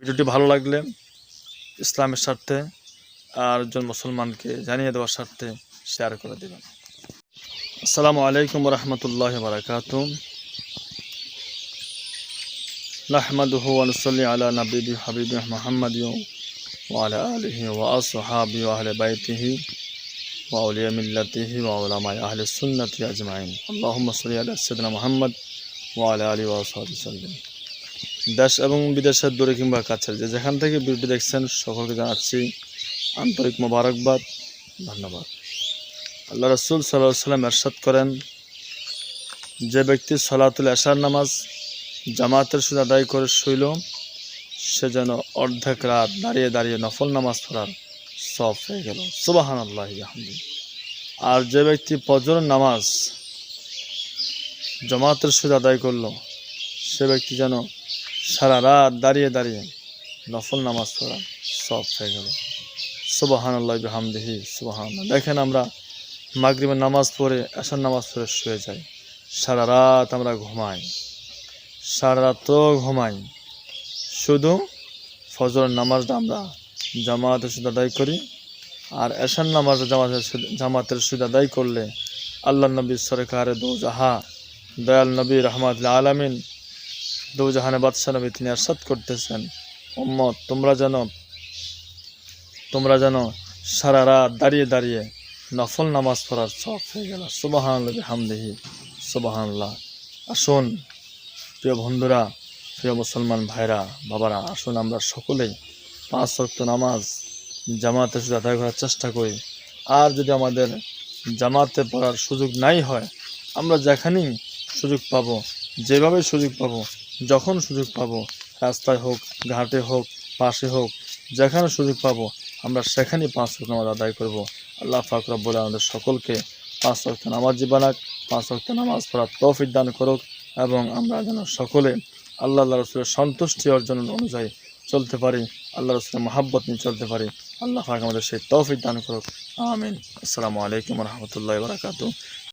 ভিডিওটি ভালো লাগলে ইসলামের স্বার্থে আর একজন মুসলমানকে জানিয়ে দেওয়ার স্বার্থে শেয়ার করে দেবেন। আসসালামু আলাইকুম ওয়া রাহমাতুল্লাহি ওয়া বারাকাতুহু। নাহমাদুহু ওয়া নুসাল্লি আলা নাবিয়্যিহি হাবিবিহি মুহাম্মাদিন ওয়া আলা আলিহি ওয়া আসহাবিহি ওয়া আহলি বাইতিহি ওয়া আউলিয়া মিল্লাতিহি ওয়া উলামায়ে আহলি সুন্নাতি আজমাইন। আল্লাহুম্মা সাল্লি আলা সাইয়্যিদিনা মুহাম্মদ ওয়া আলা আলিহি ওয়া সাহবিহি সাল্লাম। দেশ এবং বিদেশের দূরে কিংবা কাছের যেখান থেকে ভিডিওটি দেখছেন সকলকে জানাচ্ছি আন্তরিক মোবারকবাদ, ধন্যবাদ। আল্লাহ রাসূল সাল্লাল্লাহু আলাইহি ওয়াসাল্লাম ইরশাদ করেন, যে ব্যক্তি সালাতুল এশার নামাজ জামাতের সাথে আদায় করে শুইল, সে যেন অর্ধেক রাত দাঁড়িয়ে দাঁড়িয়ে নফল নামাজ পড়ার সওয়াব পেয়ে গেল। সুবহানাল্লাহি ওয়া বিহামদিহি। আর যে ব্যক্তি ফজরের নামাজ জামাতের সাথে আদায় করলো, সে ব্যক্তি যেন সারা রাত দাঁড়িয়ে দাঁড়িয়ে নফল নামাজ পড়ার সওয়াব পেয়ে গেল। সুবহানাল্লাহি ওয়া বিহামদিহি। সুবহানাল্লাহ। দেখেন, আমরা মাগরিবের নামাজ পড়ে এশার নামাজ পড়ে শুয়ে যাই, সারা রাত আমরা ঘুমাই, সারা রাতও ঘুমাই, শুধু ফজরের নামাজটা আমরা জামাতের সাথে আদায় করি। আর এশার নামাজটা জামাতের সাথে আদায় করলে আল্লাহ নবী সরকারে দোজাহা দয়াল নবী রহমাতুল আলামিন দোজাহানে বাদশাহ নবী তিনি ইরশাদ করতেছেন, উম্মত তোমরা যেন সারা রাত দাঁড়িয়ে দাঁড়িয়ে নফল নামাজ পড়ার সওয়াব হয়ে গেল। সুবহানাল্লাহি ওয়া বিহামদিহি। সুবহানাল্লাহ। আসুন প্রিয় বন্ধুরা, প্রিয় মুসলমান ভাইরা, বাবারা, আসুন আমরা সকলেই 5 ওয়াক্ত নামাজ জামাতের সাথে আদায় করার চেষ্টা করি। আর যদি আমাদের জামাতে পড়ার সুযোগ নাই হয়, আমরা যেখানেই সুযোগ পাব, যেভাবে সুযোগ পাব, যখন সুযোগ পাব, রাস্তায় হোক, ঘাটে হোক, পাশে হোক, যেখানে সুযোগ পাব, আমরা সেখানেই 5 ওয়াক্ত নামাজ আদায় করব। আল্লাহ পাক রব্বুল আলামিন আমাদের সকলকে 5 ওয়াক্ত নামাজি বানাক, 5 ওয়াক্ত নামাজ পড়ার তৌফিক দান করুক, এবং আমরা যেন সকলে আল্লাহ রাসূলের সন্তুষ্টি অর্জন অনুযায়ী চলতে পারি, আল্লাহ রাসূলের মহব্বত নিয়ে চলতে পারি। আল্লাহ পাক আমাদের সেই তৌফিক দান করুক। আমিন। আসসালামু আলাইকুম ওয়া রাহমাতুল্লাহি ওয়া বারাকাতুহু।